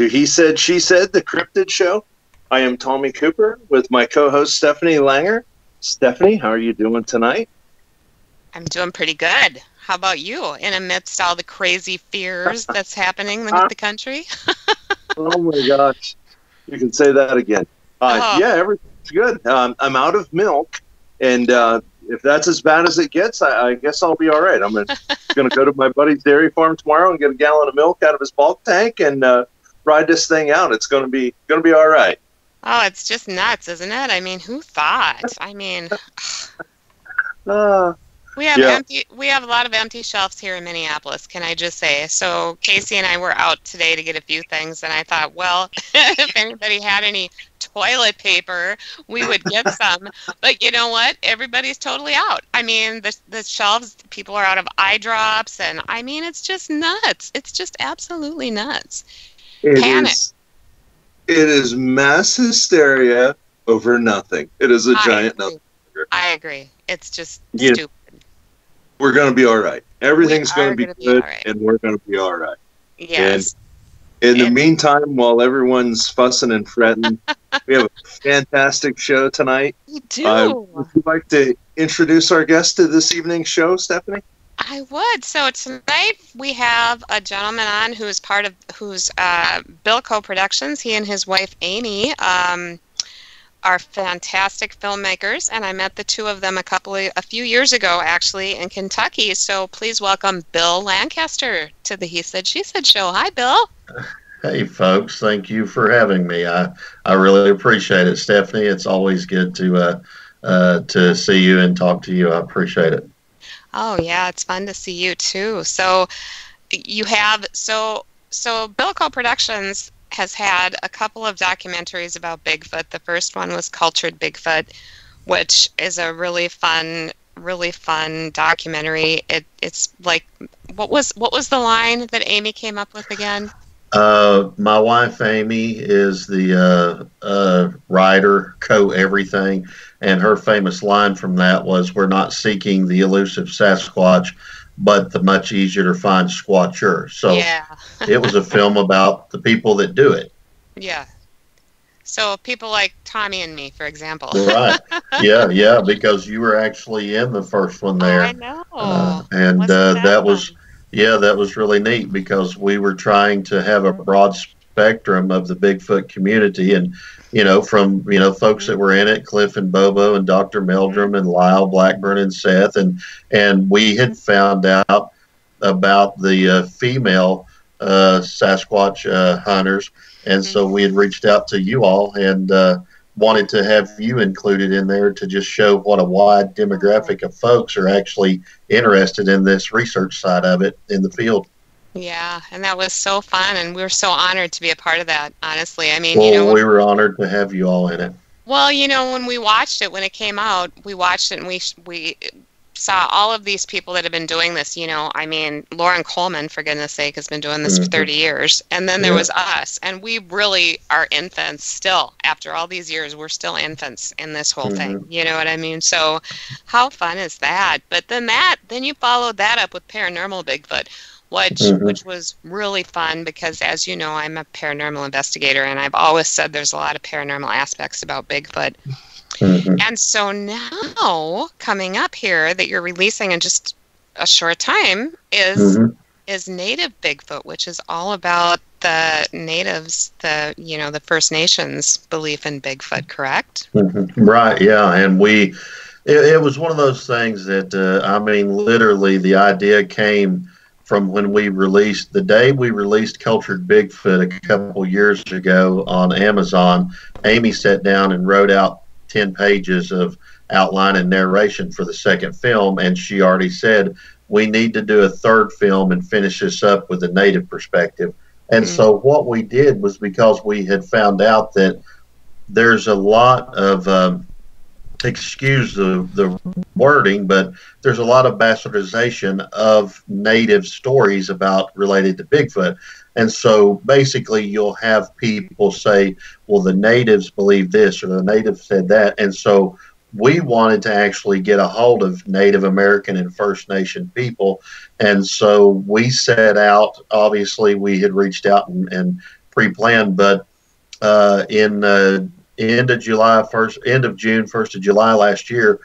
to He Said, She Said, the Cryptid Show. I am Tommy Cooper with my co-host Stephanie Langer. Stephanie, how are you doing tonight? I'm doing pretty good. How about you, in amidst all the crazy fears that's happening with the country? Oh my gosh. You can say that again. Yeah, everything's good. I'm out of milk, and if that's as bad as it gets, I guess I'll be all right. I'm going to go to my buddy's dairy farm tomorrow and get a gallon of milk out of his bulk tank and ride this thing out. It's going to be all right. Oh, it's just nuts, isn't it? I mean, who thought? I mean, we have a lot of empty shelves here in Minneapolis, can I just say? So Casey and I were out today to get a few things, and I thought, well, if anybody had any toilet paper, we would get some. But you know what? Everybody's totally out. I mean, the shelves, people are out of eye drops, and I mean, it's just nuts. It's just absolutely nuts. Panic. It is mass hysteria over nothing. It is a giant nothing. I agree. It's just stupid. We're going to be all right. Everything's going to be good, and we're going to be all right. Yes. And in the meantime, while everyone's fussing and fretting, we have a fantastic show tonight. We do. Would you like to introduce our guest to this evening's show, Stephanie? I would. So tonight we have a gentleman on who's Bilco Productions. He and his wife Amy are fantastic filmmakers, and I met the two of them a few years ago, actually, in Kentucky. So please welcome Bill Lancaster to the He Said, She Said show. Hi, Bill. Hey, folks. Thank you for having me. I really appreciate it, Stephanie. It's always good to see you and talk to you. I appreciate it. Oh, yeah, it's fun to see you, too. So you have, so Bilco Productions has had a couple of documentaries about Bigfoot. The first one was Cultured Bigfoot, which is a really fun documentary. It's like, what was the line that Amy came up with again? My wife Amy is the writer, co-everything, and her famous line from that was, "We're not seeking the elusive Sasquatch, but the much easier to find Squatcher." So yeah. It was a film about the people that do it. Yeah. So people like Tommy and me, for example. Right. Yeah, because you were actually in the first one there. I know. And that was really neat because we were trying to have a broad spectrum of the Bigfoot community, and from folks that were in it, Cliff and Bobo and Dr. Meldrum and Lyle Blackburn and Seth, and we had found out about the female Sasquatch hunters, and so we had reached out to you all and wanted to have you included in there to just show what a wide demographic of folks are actually interested in this research side of it in the field. Yeah, and that was so fun, and we were so honored to be a part of that, honestly. I mean, we were honored to have you all in it. Well, when we watched it, when it came out, we watched it and we saw all of these people that have been doing this, I mean, Lauren Coleman, for goodness sake, has been doing this for 30 years. And then there was us, and we really are infants still. After all these years, we're still infants in this whole thing. You know what I mean? So how fun is that? But then you followed that up with Paranormal Bigfoot, which was really fun because, as you know, I'm a paranormal investigator, and I've always said there's a lot of paranormal aspects about Bigfoot. And so now, coming up here, that you're releasing in just a short time is Native Bigfoot, which is all about the natives, the First Nations belief in Bigfoot, correct? Right, yeah, and it was one of those things that, literally the idea came from when the day we released Cultured Bigfoot a couple years ago on Amazon. Amy sat down and wrote out 10 pages of outline and narration for the second film, and she already said, we need to do a third film and finish this up with a native perspective. And so what we did was, because we had found out that there's a lot of excuse the wording, but there's a lot of bastardization of native stories related to Bigfoot. And so basically you'll have people say, well, the natives believe this, or the natives said that. And so we wanted to actually get a hold of Native American and First Nation people. And so we set out, obviously we had reached out and pre-planned, but in end of June, 1st of July last year,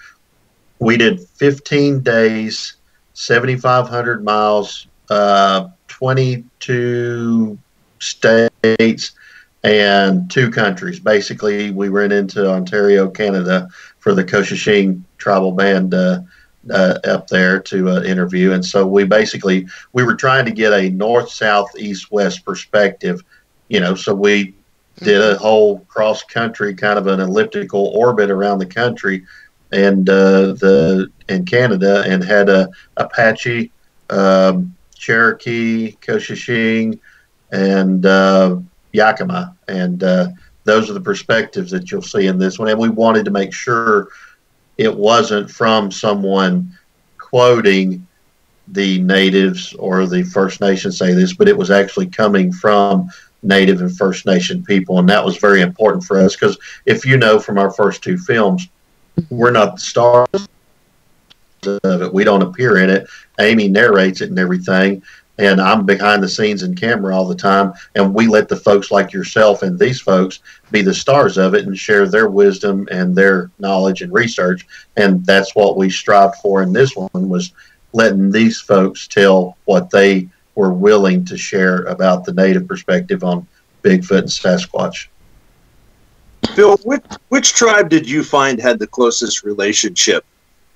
we did 15 days, 7,500 miles, 22 states, and 2 countries. Basically, we went into Ontario, Canada, for the Koshishing tribal band up there to interview. And so we were trying to get a north, south, east, west perspective, so we did a whole cross country, kind of an elliptical orbit around the country and in Canada, and had a Apache, Cherokee, Koshishing, and Yakima, and those are the perspectives that you'll see in this one. And we wanted to make sure it wasn't from someone quoting the natives or the First Nation say this, but it was actually coming from Native and First Nation people, and that was very important for us, because if you know from our first 2 films, we're not the stars of it. We don't appear in it. Amy narrates it and everything, and I'm behind the scenes in camera all the time, and we let the folks like yourself and these folks be the stars of it and share their wisdom and their knowledge and research. And that's what we strived for in this one, was letting these folks tell what they were willing to share about the Native perspective on Bigfoot and Sasquatch. Phil, which tribe did you find had the closest relationship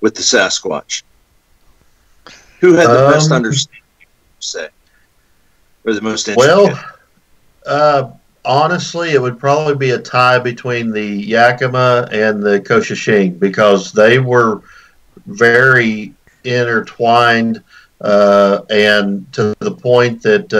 with the Sasquatch? Who had the best understanding, say, or the most intricate? Well, honestly, it would probably be a tie between the Yakima and the Koshishing, because they were very intertwined, and to the point that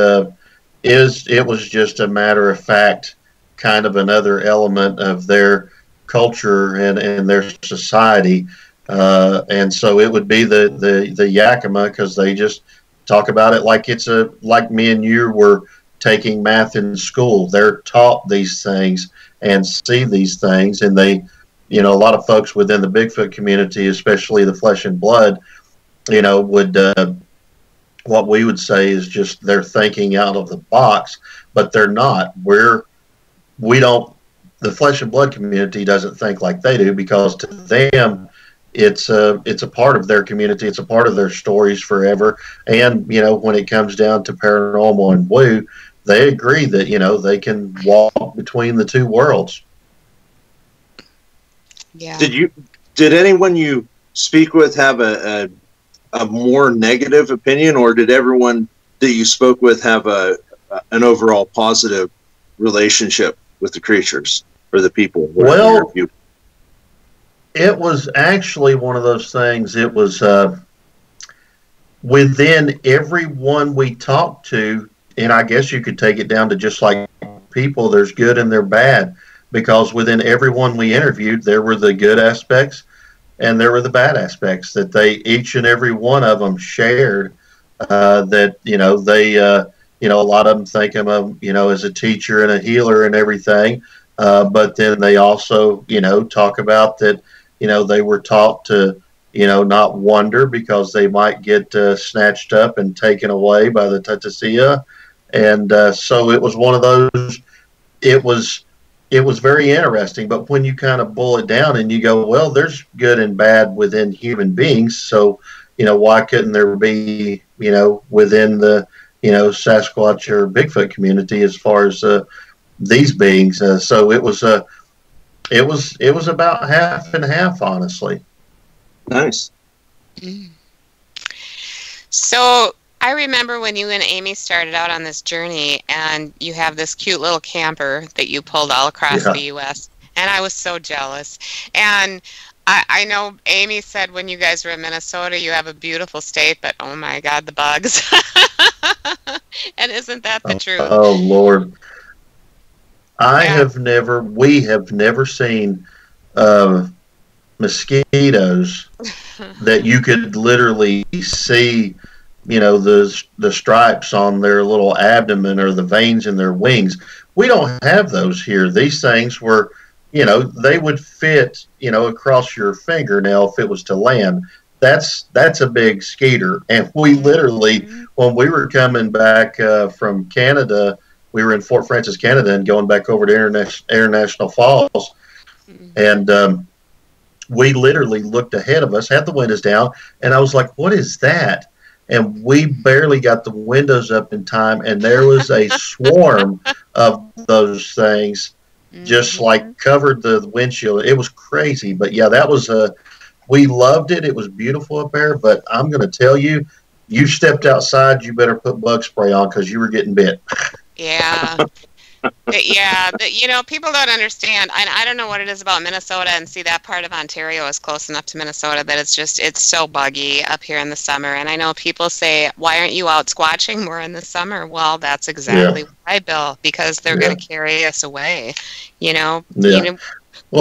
it was just a matter of fact, kind of another element of their culture and their society. And so it would be the Yakima, because they just talk about it like it's like me and you were taking math in school. They're taught these things and see these things, and they, a lot of folks within the Bigfoot community, especially the flesh and blood, would what we would say is just they're thinking out of the box, but they're not. The flesh and blood community doesn't think like they do, because to them, it's a part of their community. It's a part of their stories forever. And, when it comes down to paranormal and woo, they agree that, they can walk between the 2 worlds. Yeah. Did anyone you speak with have a more negative opinion, or did everyone that you spoke with have an overall positive relationship with the creatures or the people? Well, it was actually one of those things. It was within everyone we talked to, and I guess you could take it down to just like people, there's good and there's bad, because within everyone we interviewed, there were the good aspects and there were the bad aspects that each and every one of them shared, that, they, a lot of them think of them, as a teacher and a healer and everything. But then they also, talk about that, they were taught to, not wonder, because they might get snatched up and taken away by the Tatasia. And so it was one of those, it was very interesting. But when you kind of boil it down and you go, well, there's good and bad within human beings. So, why couldn't there be, within the, Sasquatch or Bigfoot community as far as these beings? So it was about half and half, honestly. Nice. So I remember when you and Amy started out on this journey, and you have this cute little camper that you pulled all across the U.S., and I was so jealous. And I know Amy said when you guys were in Minnesota, you have a beautiful state, but oh my God, the bugs. And isn't that the truth? Oh, Lord. We have never seen mosquitoes that you could literally see, the stripes on their little abdomen or the veins in their wings. We don't have those here. These things were, they would fit, across your fingernail if it was to land. That's a big skeeter. And we literally, when we were coming back from Canada, we were in Fort Francis, Canada, and going back over to International Falls, and we literally looked ahead of us, had the windows down, and I was like, "What is that?" And we barely got the windows up in time, and there was a swarm of those things, just like covered the windshield. It was crazy, but yeah, that was we loved it. It was beautiful up there, but I'm going to tell you, you stepped outside, you better put bug spray on because you were getting bit. Yeah. Yeah, people don't understand. I don't know what it is about Minnesota, and see, that part of Ontario is close enough to Minnesota that it's so buggy up here in the summer. And I know people say, why aren't you out squatching more in the summer? Well, that's exactly why, Bill, because they're going to carry us away, Well,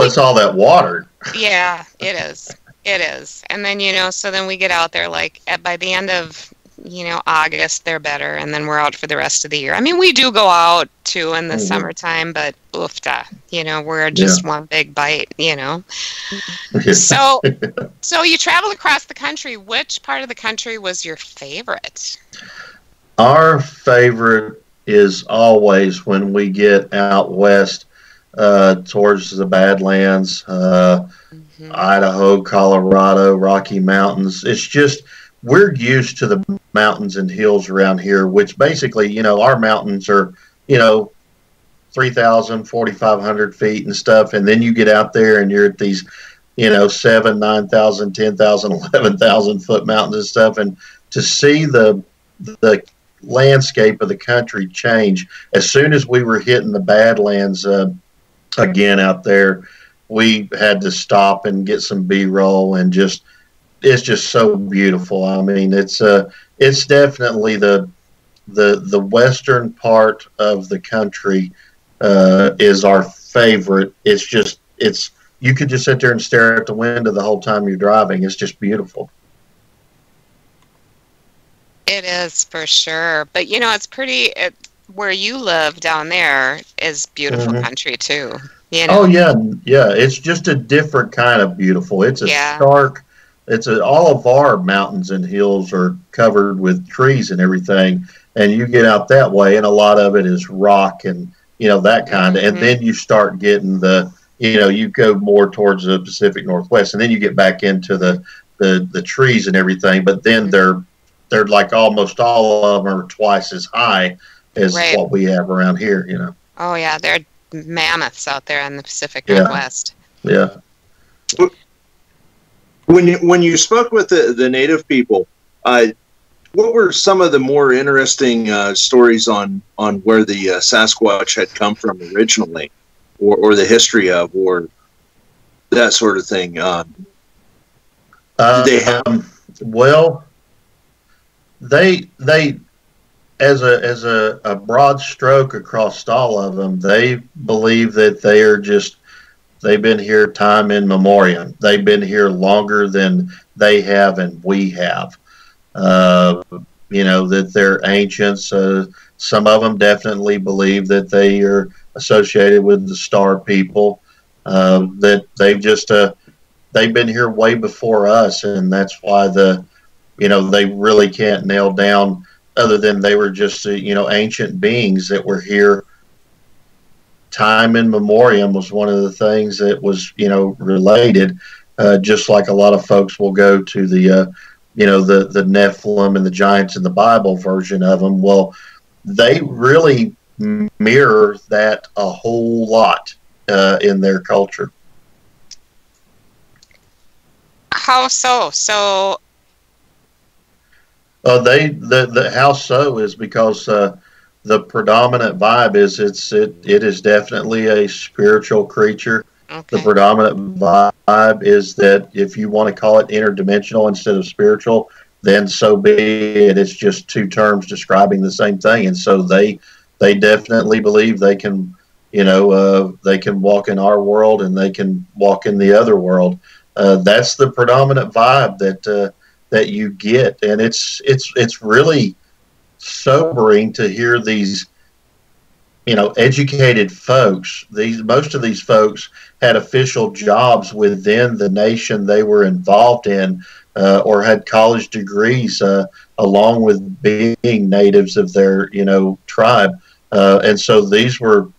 it's all that water. Yeah, it is. It is. And then, so then we get out there, like, by the end of August, they're better, and then we're out for the rest of the year. I mean, we do go out too in the summertime, but oofta, we're just one big bite, So you travel across the country. Which part of the country was your favorite? Our favorite is always when we get out west towards the Badlands, Idaho, Colorado, Rocky Mountains. It's just, we're used to the mountains and hills around here, which basically, our mountains are, 3,000, 4,500 feet and stuff. And then you get out there and you're at these, 7, 9,000, 10,000, 11,000 foot mountains and stuff. And to see the landscape of the country change, as soon as we were hitting the Badlands again out there, we had to stop and get some B-roll, and it's just so beautiful. I mean, it's definitely the western part of the country is our favorite. You could just sit there and stare at the window the whole time you're driving. It's just beautiful. It is, for sure. But it's pretty. Where you live down there is beautiful country too. Oh yeah. It's just a different kind of beautiful. It's a stark. All of our mountains and hills are covered with trees and everything, and you get out that way, and a lot of it is rock and that kind of. And then you start getting you go more towards the Pacific Northwest, and then you get back into the trees and everything. But then they're like almost all of them are twice as high as what we have around here. Oh yeah, they're mammoths out there in the Pacific Northwest. Yeah. When you spoke with the native people, what were some of the more interesting stories on where the Sasquatch had come from originally, or the history of, or that sort of thing? Did they have? Well, they as a broad stroke across all of them, they believe that they've been here time in memoriam. They've been here longer than they have and we have. That they're ancients. Some of them definitely believe that they are associated with the star people. That they've been here way before us, and that's why they really can't nail down, other than they were just ancient beings that were here. Time in memoriam was one of the things that was related, just like a lot of folks will go to the Nephilim and the giants in the Bible version of them. Well, they really mirror that a whole lot in their culture. How so? The how so is because the predominant vibe is it is definitely a spiritual creature. Okay. The predominant vibe is that if you want to call it interdimensional instead of spiritual, then so be it. It's just two terms describing the same thing, and so they definitely believe they can they can walk in our world and they can walk in the other world. That's the predominant vibe that you get, and it's really sobering to hear these educated folks. Most of these folks had official jobs within the nation they were involved in, or had college degrees along with being natives of their tribe. And so these were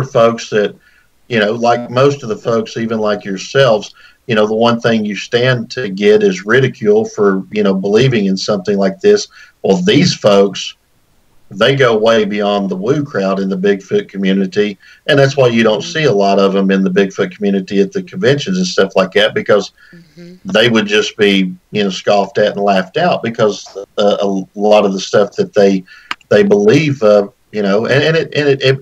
folks that, like most of the folks, even like yourselves, the one thing you stand to get is ridicule for, believing in something like this. Well, these folks, they go way beyond the woo crowd in the Bigfoot community. And that's why you don't see a lot of them in the Bigfoot community at the conventions and stuff like that, because they would just be, scoffed at and laughed out, because a lot of the stuff that they believe, the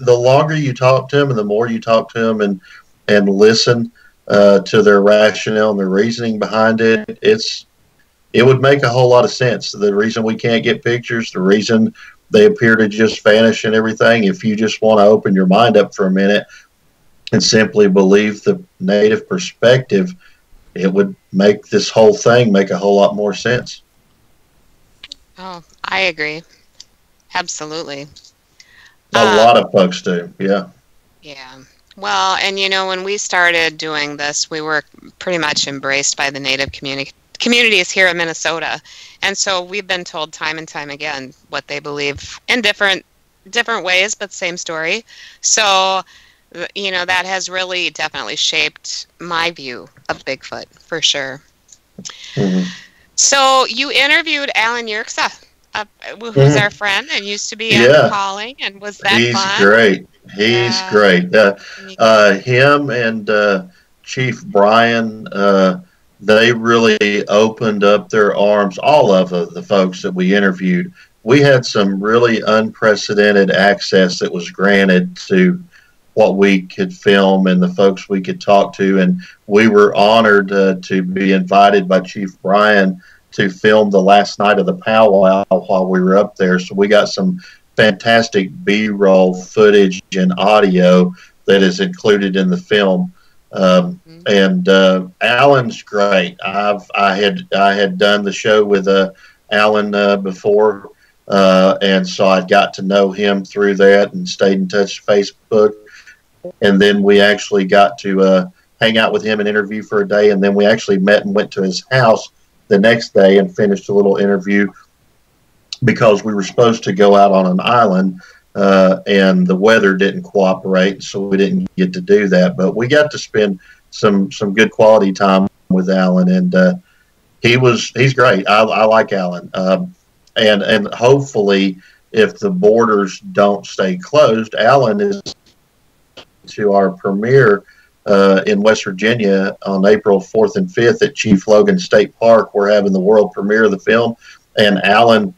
longer you talk to them and the more you talk to them and listen to their rationale and their reasoning behind it, it would make a whole lot of sense. The reason we can't get pictures, the reason they appear to just vanish and everything, if you just want to open your mind up for a minute and simply believe the native perspective, it would make this whole thing make a whole lot more sense. Oh, I agree. Absolutely. A lot of folks do, yeah. Yeah. Well, and when we started doing this, we were pretty much embraced by the native communities here in Minnesota. And so we've been told time and time again what they believe in different ways, but same story. So, that has really definitely shaped my view of Bigfoot, for sure. Mm-hmm. So you interviewed Alan Yerxa, who's our friend and used to be on Calling, and was that fun? He's great. Him and Chief Brian, they really opened up their arms, all of the folks that we interviewed. We had some really unprecedented access that was granted to what we could film and the folks we could talk to, and we were honored to be invited by Chief Brian to film the last night of the powwow while we were up there. So we got some fantastic B-roll footage and audio that is included in the film. And Alan's great. I had done the show with Alan before, and so I got to know him through that and stayed in touch Facebook. And then we actually got to hang out with him and interview for a day, and then we actually met and went to his house the next day and finished a little interview, because we were supposed to go out on an island, and the weather didn't cooperate, so we didn't get to do that. But we got to spend some good quality time with Alan, and he's great. I like Alan, and hopefully, if the borders don't stay closed, Alan is to our premiere in West Virginia on April 4th and 5th at Chief Logan State Park. We're having the world premiere of the film, and Alan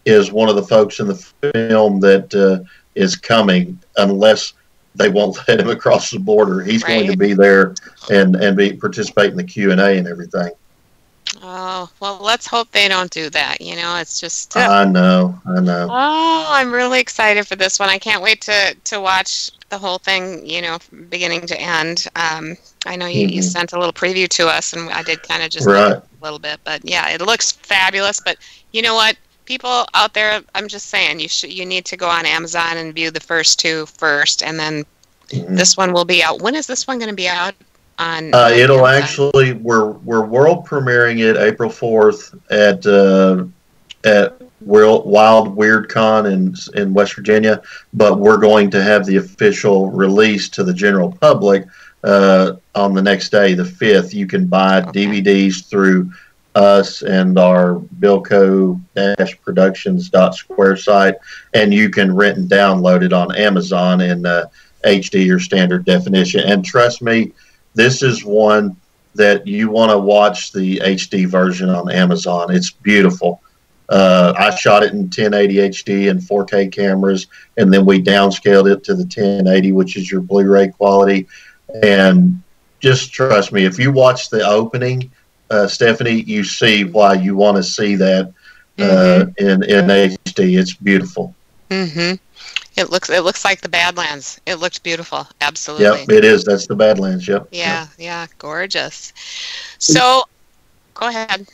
is one of the folks in the film that is coming, unless they won't let him across the border. He's going to be there and participate in the Q&A and everything. Oh, well, let's hope they don't do that. It's just... I know. Oh, I'm really excited for this one. I can't wait to watch the whole thing, beginning to end. I know you sent a little preview to us, and I did kind of just look a little bit. But, yeah, it looks fabulous. But you know what? People out there, I'm just saying, you need to go on Amazon and view the first two first, and then this one will be out. When is this one going to be out? On it'll Amazon? Actually, we're world premiering it April 4th at Wild Weird Con in West Virginia, but we're going to have the official release to the general public on the next day, the 5th. You can buy DVDs through us and our Bilco Productions.square site, and you can rent and download it on Amazon in HD or standard definition. And trust me, this is one that you want to watch the HD version on Amazon. It's beautiful. I shot it in 1080 HD and 4K cameras, and then we downscaled it to the 1080, which is your Blu-ray quality. And just trust me, if you watch the opening, Stephanie, you see why you want to see that in HD. It's beautiful. Mm-hmm. It looks like the Badlands. It looked beautiful. Absolutely. Yep, it is. That's the Badlands. Yep. Yeah, gorgeous. So, go ahead.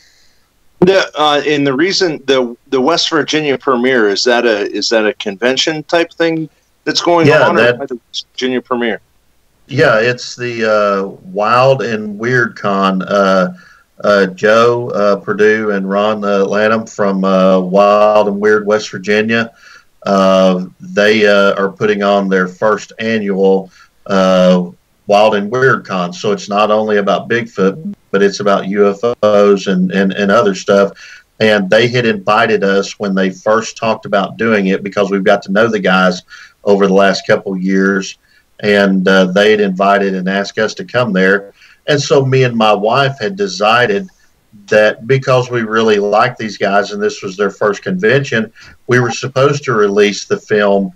And the reason the West Virginia premiere, is that a convention type thing that's going on, or the West Virginia premiere? Yeah, it's the Wild and Weird Con. Joe Purdue and Ron Lanham from Wild and Weird West Virginia They are putting on their first annual Wild and Weird Con. So it's not only about Bigfoot, but it's about UFOs and other stuff. And they had invited us when they first talked about doing it, because we've got to know the guys over the last couple years. And they had invited and asked us to come there. And so me and my wife had decided that because we really like these guys and this was their first convention, we were supposed to release the film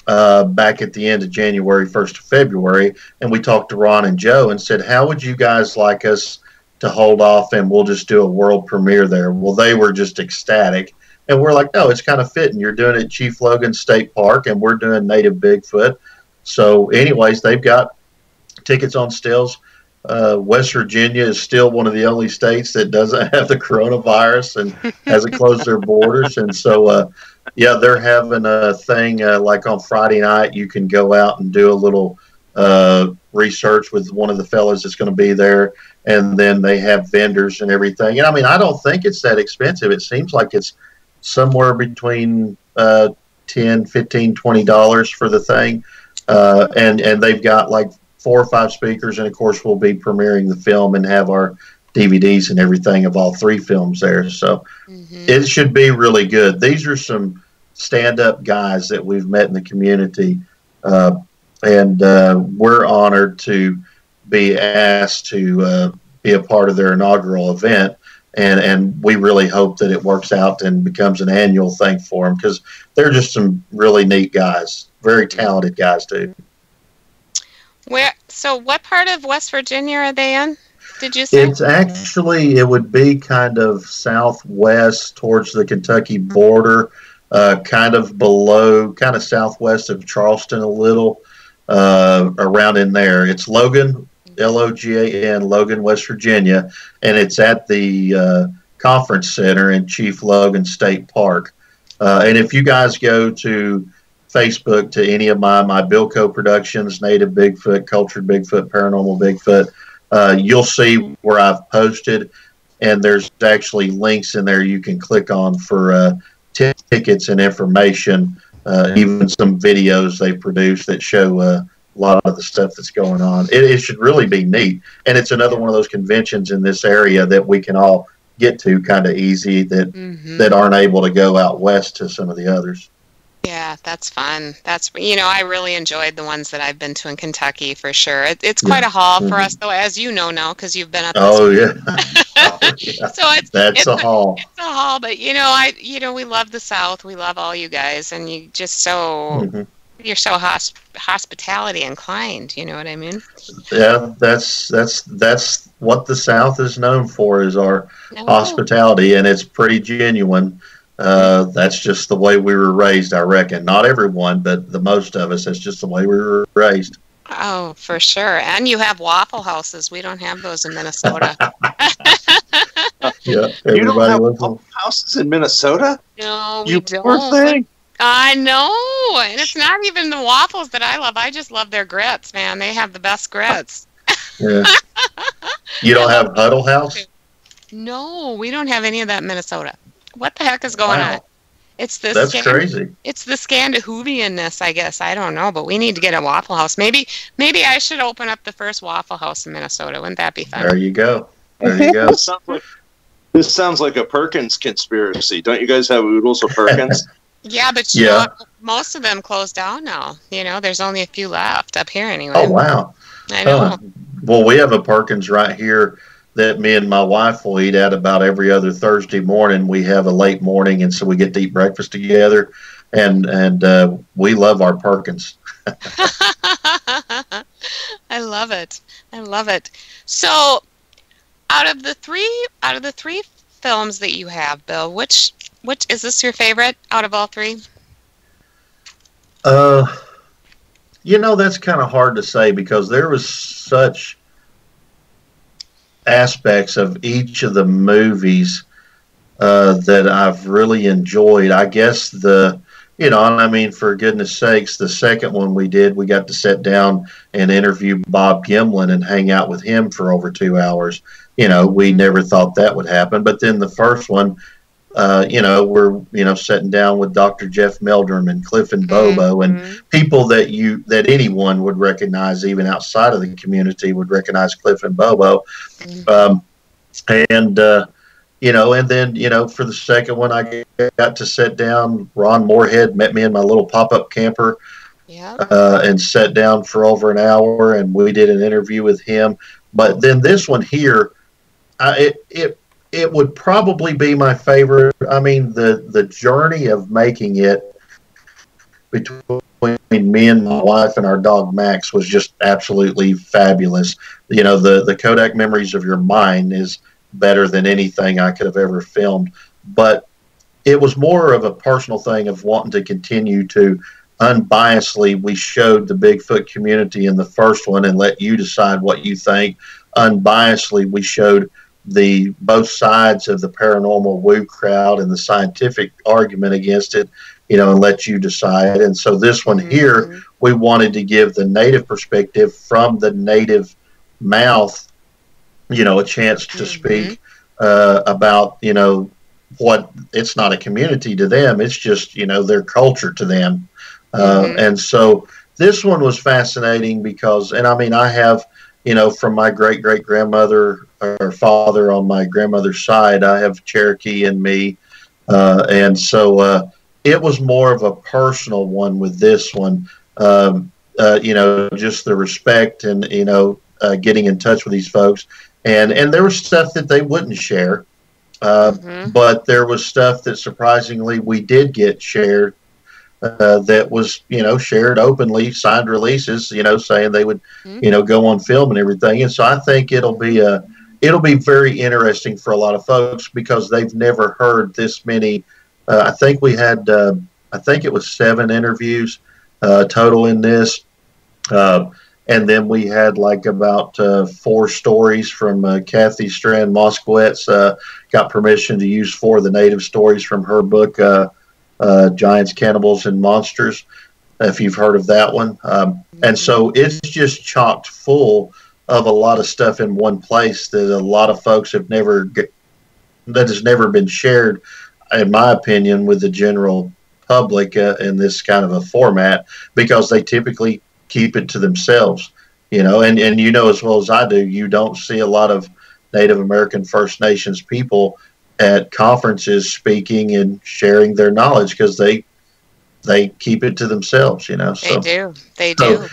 back at the end of January, 1st of February. And we talked to Ron and Joe and said, how would you guys like us to hold off and we'll just do a world premiere there? Well, they were just ecstatic. And we're like, no, it's kind of fitting. You're doing it at Chief Logan State Park and we're doing Native Bigfoot. So anyways, they've got tickets on stills. West Virginia is still one of the only states that doesn't have the coronavirus and hasn't closed their borders. And so, yeah, they're having a thing like on Friday night, you can go out and do a little research with one of the fellas that's going to be there. And then they have vendors and everything. And I mean, I don't think it's that expensive. It seems like it's somewhere between $10, $15, $20 for the thing. And they've got like 4 or 5 speakers, and of course we'll be premiering the film and have our DVDs and everything of all 3 films there. So it should be really good. These are some stand-up guys that we've met in the community, and we're honored to be asked to be a part of their inaugural event. And we really hope that it works out and becomes an annual thing for them, because they're just some really neat guys, very talented guys too. So what part of West Virginia are they in? Did you say? It's actually, it would be kind of southwest towards the Kentucky border, kind of below, kind of southwest of Charleston a little, around in there. It's Logan, Logan, Logan, West Virginia, and it's at the conference center in Chief Logan State Park. And if you guys go to Facebook to any of my Bilco Productions, Native Bigfoot, Cultured Bigfoot, Paranormal Bigfoot, you'll see where I've posted, and there's actually links in there you can click on for tickets and information, even some videos they produce that show a lot of the stuff that's going on. It should really be neat, and it's another one of those conventions in this area that we can all get to kind of easy that aren't able to go out west to some of the others. Yeah, that's fun. That's, I really enjoyed the ones that I've been to in Kentucky for sure. It's quite a haul for us, though, as you know now, because you've been up. Oh yeah. So it's a haul. It's a haul, but we love the South. We love all you guys, and you just you're so hospitality inclined. You know what I mean? Yeah, that's what the South is known for, is our hospitality, and it's pretty genuine. That's just the way we were raised, I reckon. Not everyone, but the most of us, that's just the way we were raised. Oh, for sure. And you have Waffle Houses. We don't have those in Minnesota. Yeah, you don't have Waffle Houses in Minnesota? No, we don't. Poor thing. I know. And it's not even the waffles that I love. I just love their grits, man. They have the best grits. Yeah. You don't have Huddle House? No, we don't have any of that in Minnesota. What the heck is going on? It's this. That's crazy. It's the Scandinavianness, I guess. I don't know, but we need to get a Waffle House. Maybe I should open up the first Waffle House in Minnesota. Wouldn't that be fun? There you go. There you go. This sounds like a Perkins conspiracy. Don't you guys have oodles of Perkins? Yeah, but you know, most of them closed down now. There's only a few left up here anyway. Oh wow! I know. Well, we have a Perkins right here that me and my wife will eat at about every other Thursday morning. We have a late morning, and so we get to eat breakfast together, and we love our Perkins. I love it. I love it. So, out of the three films that you have, Bill, which is this your favorite out of all 3? That's kind of hard to say, because there was such aspects of each of the movies that I've really enjoyed. I guess and I mean, for goodness sakes, the second one we got to sit down and interview Bob Gimlin and hang out with him for over 2 hours. We never thought that would happen. But then the first one, we're sitting down with Dr. Jeff Meldrum and Cliff and Bobo and people that anyone would recognize, even outside of the community, would recognize Cliff and Bobo. And then for the second one, I got to sit down. Ron Moorhead met me in my little pop-up camper, and sat down for over an hour, and we did an interview with him. But then this one here, it would probably be my favorite. I mean, the journey of making it between me and my wife and our dog Max was just absolutely fabulous. The Kodak Memories of Your Mind is better than anything I could have ever filmed. But it was more of a personal thing of wanting to continue to unbiasedly. We showed the Bigfoot community in the first one and let you decide what you think. Unbiasedly, we showed both sides of the paranormal woo crowd and the scientific argument against it, and let you decide. And so this one here, we wanted to give the native perspective from the native mouth, a chance to speak about, what it's not a community to them. It's just, their culture to them. And so this one was fascinating because, I have, from my great-great-grandmother or father on my grandmother's side, I have Cherokee in me. And so it was more of a personal one with this one, just the respect and, getting in touch with these folks. And there was stuff that they wouldn't share, but there was stuff that surprisingly we did get shared. That was, shared openly, signed releases, saying they would, go on film and everything. And so I think it'll be very interesting for a lot of folks because they've never heard this many. I think we had, I think it was 7 interviews total in this. And then we had like about 4 stories from Kathy Strand Moskowitz. Got permission to use 4 of the native stories from her book, Giants, Cannibals, and Monsters, if you've heard of that one. And so it's just chocked full of a lot of stuff in one place that a lot of folks that has never been shared, in my opinion, with the general public in this kind of a format, because they typically keep it to themselves, and as well as I do, you don't see a lot of Native American First Nations people at conferences speaking and sharing their knowledge because they keep it to themselves, They do.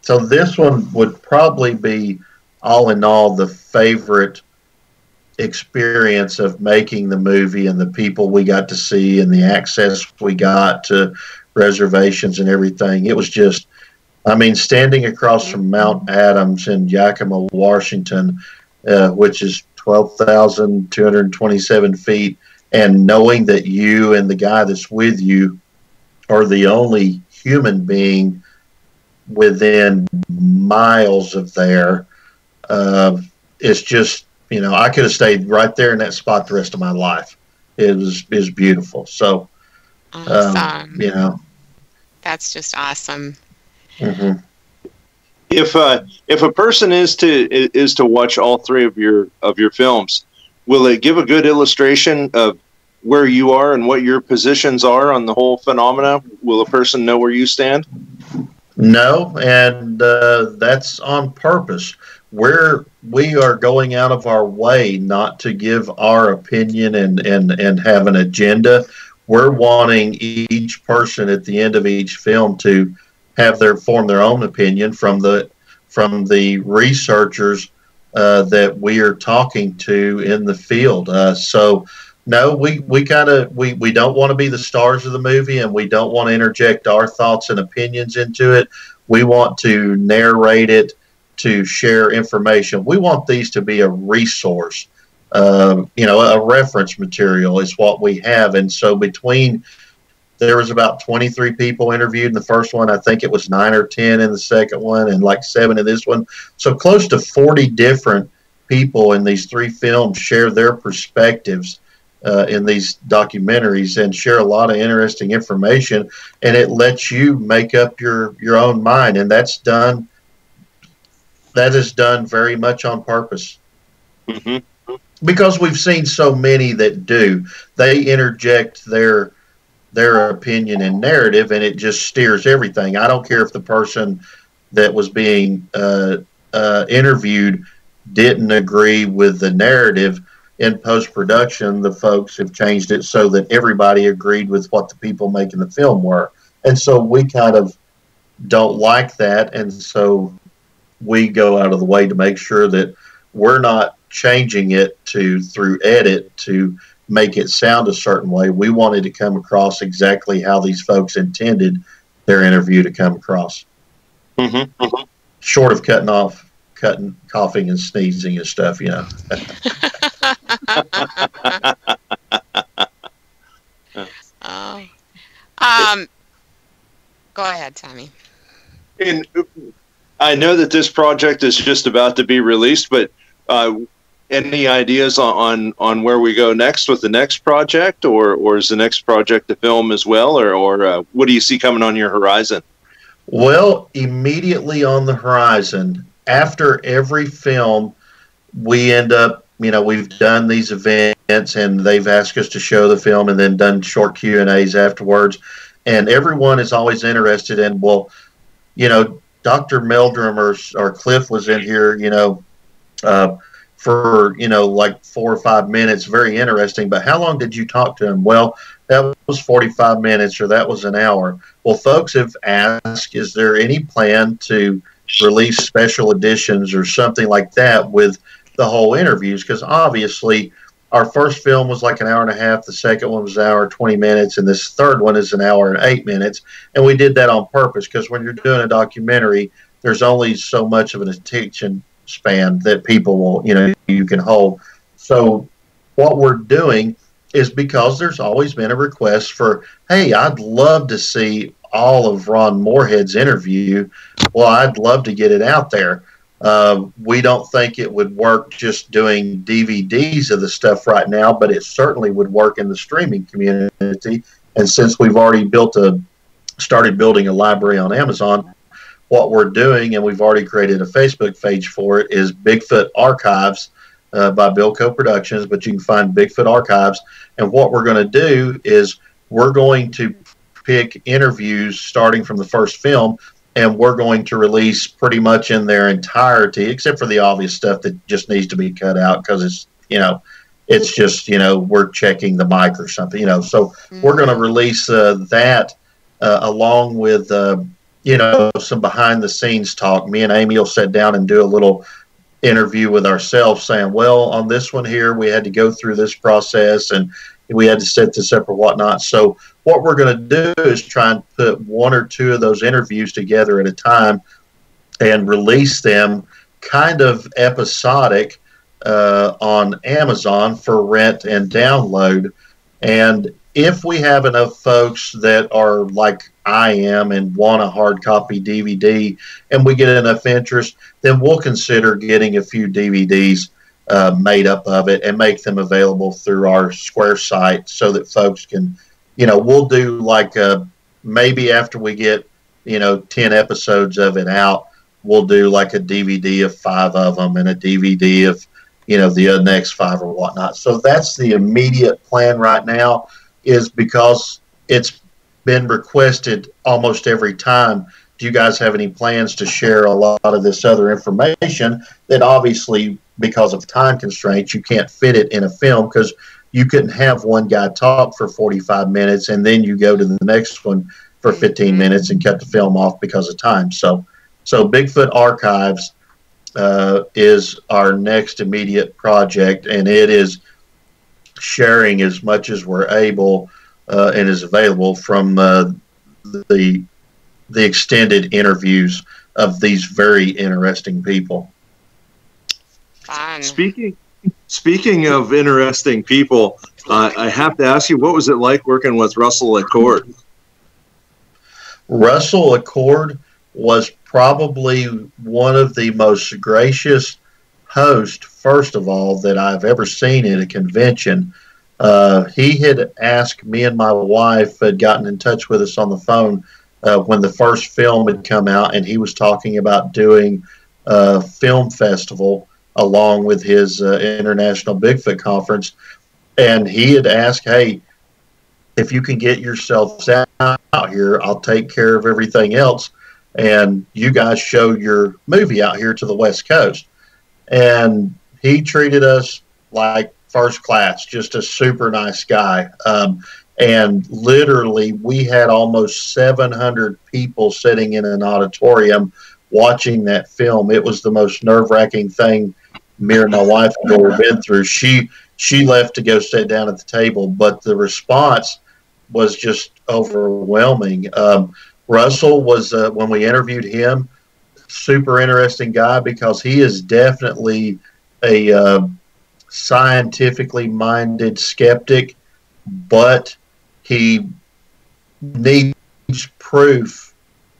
So this one would probably be, all in all, the favorite experience of making the movie and the people we got to see and the access we got to reservations and everything. It was just, standing across from Mount Adams in Yakima, Washington, which is 12,227 feet, and knowing that you and the guy that's with you are the only human being within miles of there, it's just, I could have stayed right there in that spot the rest of my life. It was beautiful. So, awesome. That's just awesome. Mm-hmm. If a person is to watch all 3 of your films, will it give a good illustration of where you are and what your positions are on the whole phenomena? Will a person know where you stand? No, and that's on purpose. We are going out of our way not to give our opinion and have an agenda. We're wanting each person at the end of each film to have form their own opinion from the researchers that we are talking to in the field. So no, we don't want to be the stars of the movie, and we don't want to interject our thoughts and opinions into it. We want to narrate it, to share information. We want these to be a resource, a reference material is what we have. And so there was about 23 people interviewed in the first one. I think it was 9 or 10 in the second one, and like 7 in this one. So close to 40 different people in these 3 films share their perspectives in these documentaries and share a lot of interesting information, and it lets you make up your own mind. And that is done very much on purpose. Mm-hmm. because we've seen so many that do. They interject their opinion and narrative, and it just steers everything. I don't care if the person that was being interviewed didn't agree with the narrative. In post-production, the folks have changed it so that everybody agreed with what the people making the film were. And so we kind of don't like that, and so we go out of the way to make sure that we're not changing it through edit to make it sound a certain way. We wanted to come across exactly how these folks intended their interview to come across. Short of coughing and sneezing and stuff, you know. Go ahead, Tommy. And I know that this project is just about to be released, but any ideas on where we go next with the next project, or is the next project a film as well, or what do you see coming on your horizon? Well, immediately on the horizon, after every film, we end up, you know, we've done these events and they've asked us to show the film and then done short Q&As afterwards. And everyone is always interested in, well, you know, Dr. Meldrum or Cliff was in here, you know, for, you know, like 4 or 5 minutes. Very interesting. But how long did you talk to him? Well, that was 45 minutes or that was an hour. Well, folks have asked, is there any plan to release special editions or something like that with the whole interviews? Because obviously our first film was like an hour and a half. The second one was an hour and 20 minutes. And this third one is an hour and 8 minutes. And we did that on purpose because when you're doing a documentary, there's only so much of an attention span that people will, you know, you can hold. So what we're doing is, because there's always been a request for, hey, I'd love to see all of Ron Moorhead's interview. Well, I'd love to get it out there. We don't think it would work just doing DVDs of the stuff right now, but it certainly would work in the streaming community. And since we've already started building a library on Amazon, what we're doing, and we've already created a Facebook page for it, is Bigfoot Archives by Bilco Productions, but you can find Bigfoot Archives. And what we're going to do is we're going to pick interviews starting from the first film, and we're going to release pretty much in their entirety, except for the obvious stuff that just needs to be cut out because it's, you know, it's just, you know, we're checking the mic or something, you know. So we're going to release that along with, you know, some behind the scenes talk. Me and Amy will sit down and do a little interview with ourselves saying, well, on this one here, we had to go through this process and we had to set this up or whatnot. So what we're going to do is try and put 1 or 2 of those interviews together at a time and release them kind of episodic on Amazon for rent and download. And if we have enough folks that are like I am and want a hard copy DVD and we get enough interest, then we'll consider getting a few DVDs made up of it and make them available through our Square site so that folks can, you know, we'll do like maybe after we get, you know, 10 episodes of it out, we'll do like a DVD of 5 of them and a DVD of, you know, the next 5 or whatnot. So that's the immediate plan right now, is because it's been requested almost every time. Do you guys have any plans to share a lot of this other information that obviously, because of time constraints, you can't fit it in a film, because you couldn't have one guy talk for 45 minutes and then you go to the next one for 15 minutes and cut the film off because of time. So Bigfoot Archives is our next immediate project, and it is sharing as much as we're able and is available from the extended interviews of these very interesting people. Fun. Speaking of interesting people, I have to ask you, what was it like working with Russell Accord? Russell Accord was probably one of the most gracious hosts, first of all, that I've ever seen at a convention. He had asked me, and my wife had gotten in touch with us on the phone when the first film had come out, and he was talking about doing a film festival along with his International Bigfoot Conference. And he had asked, hey, if you can get yourselves out here, I'll take care of everything else. And you guys show your movie out here to the West Coast. And he treated us like first class, just a super nice guy. And literally, we had almost 700 people sitting in an auditorium watching that film. It was the most nerve-wracking thing me and my wife have ever been through. She left to go sit down at the table, but the response was just overwhelming. Russell was, when we interviewed him, super interesting guy because he is definitely a scientifically minded skeptic, but he needs proof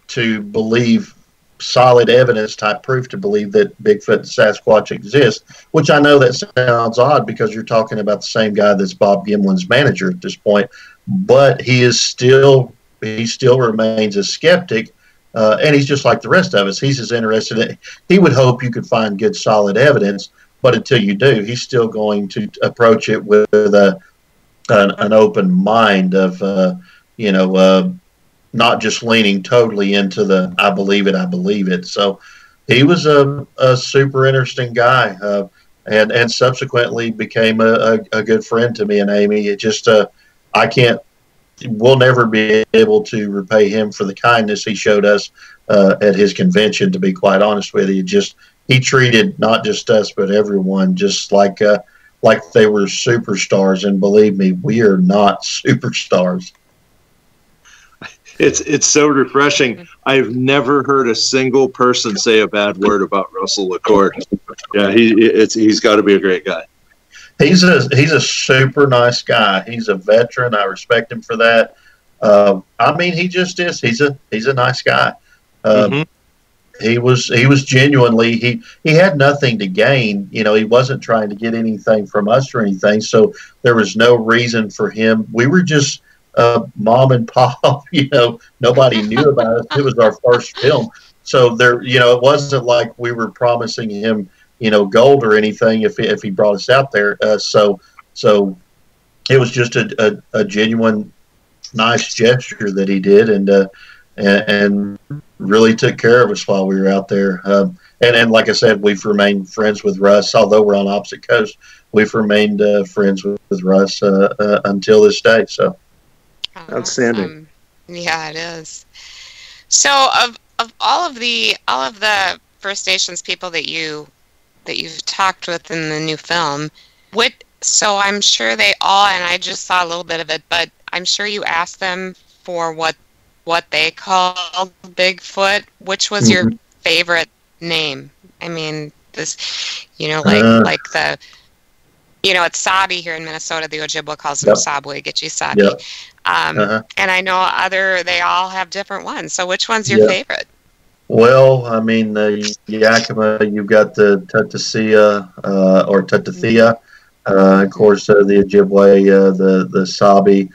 to believe, solid evidence type proof to believe that Bigfoot and Sasquatch exist, which I know that sounds odd because you're talking about the same guy that's Bob Gimlin's manager at this point, but he still remains a skeptic. And he's just like the rest of us. He's as interested in, he would hope you could find good, solid evidence, but until you do, he's still going to approach it with an open mind of, not just leaning totally into the, I believe it. So he was a super interesting guy, and subsequently became a good friend to me and Amy. It just, we'll never be able to repay him for the kindness he showed us at his convention, to be quite honest with you. He treated not just us, but everyone just like they were superstars. And believe me, we are not superstars. It's so refreshing. I've never heard a single person say a bad word about Russell LaCour. Yeah, he's got to be a great guy. He's a super nice guy. He's a veteran. I respect him for that. I mean, he just is. He's a nice guy. He was genuinely, he had nothing to gain. He wasn't trying to get anything from us or anything. So there was no reason for him. We were just mom and pop. Nobody knew about us. It was our first film. So there, it wasn't like we were promising him, gold or anything if he brought us out there. So it was just a genuine, nice gesture that he did, and really took care of us while we were out there. And like I said, we've remained friends with Russ, although we're on opposite coasts. We've remained friends with Russ until this day. So outstanding. Yeah, it is. So of all of the First Nations people that you've talked with in the new film, so I'm sure they all, and I just saw a little bit of it, but I'm sure you asked them for what they called Bigfoot. Which was your favorite name? I mean, this, like the, it's Sabi here in Minnesota. The Ojibwa calls him Sabwe, Gitchi Sabi. Yep. And I know they all have different ones. So which one's your favorite? Well, I mean, the Yakima, you've got the Tatasia or Tatathea. Of course, the Ojibwe, the Sabi.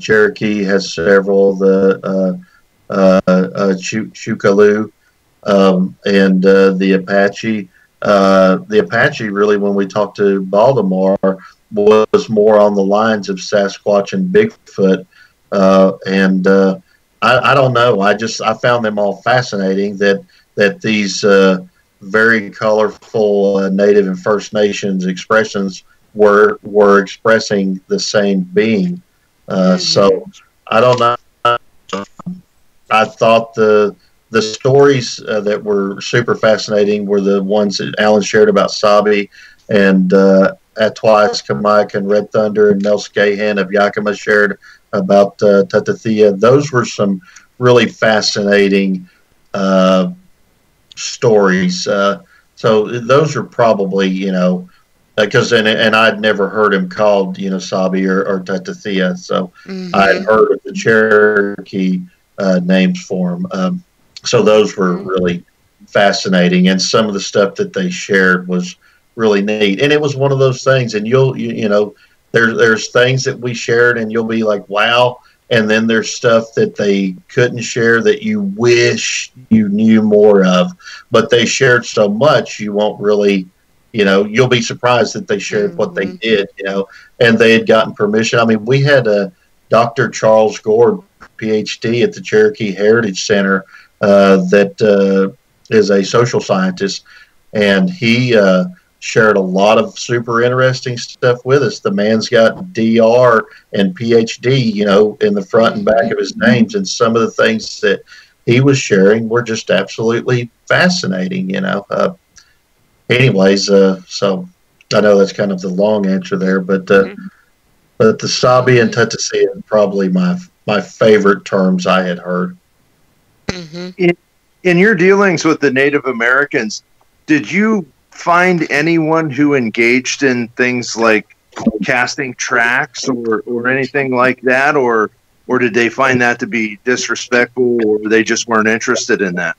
Cherokee has several, the Shukaloo, and the Apache. The Apache, really, when we talked to Baltimore, was more on the lines of Sasquatch and Bigfoot. I don't know. I found them all fascinating, that these very colorful Native and First Nations expressions were expressing the same being. So I don't know. I thought the stories that were super fascinating were the ones that Alan shared about Sabi, and Atwise, Kamike, and Red Thunder, and Nels Gahan of Yakima shared about Tatathea. Those were some really fascinating stories. So those are probably, because and I'd never heard him called, Sabi or Tatathea. So I had heard of the Cherokee names for him. So those were really fascinating, and some of the stuff that they shared was really neat. And it was one of those things, and there's things that we shared, and you'll be like, wow. And then there's stuff that they couldn't share that you wish you knew more of, but they shared so much you won't really you'll be surprised that they shared what they did, and they had gotten permission. I mean, we had a Dr. Charles Gord, PhD at the Cherokee Heritage Center, that is a social scientist, and he shared a lot of super interesting stuff with us. The man's got DR and PhD, in the front and back of his names, and some of the things that he was sharing were just absolutely fascinating, Anyways, so I know that's kind of the long answer there, but the Sabi and Tutsi are probably my favorite terms I had heard. In your dealings with the Native Americans, did you find anyone who engaged in things like casting tracks or anything like that, or did they find that to be disrespectful, or they just weren't interested in that?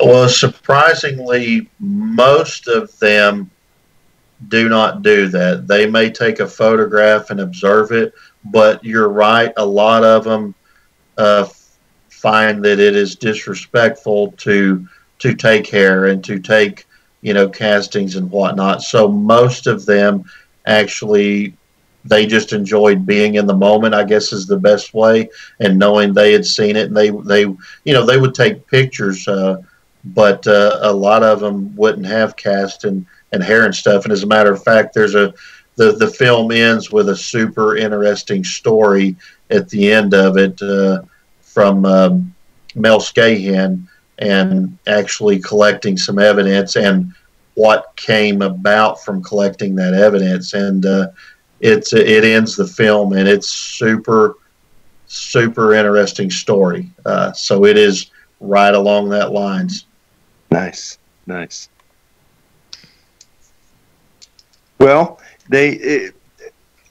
Well, surprisingly, most of them do not do that. They may take a photograph and observe it, but you're right. A lot of them find that it is disrespectful to take hair and to take, castings and whatnot. So most of them actually, they just enjoyed being in the moment, I guess is the best way, and knowing they had seen it, and they would take pictures, but a lot of them wouldn't have cast and hair and stuff. And as a matter of fact, the film ends with a super interesting story at the end of it, from Mel Scahan, and actually collecting some evidence and what came about from collecting that evidence. And it ends the film, and it's super, super interesting story. So it is right along that lines. Nice. Well,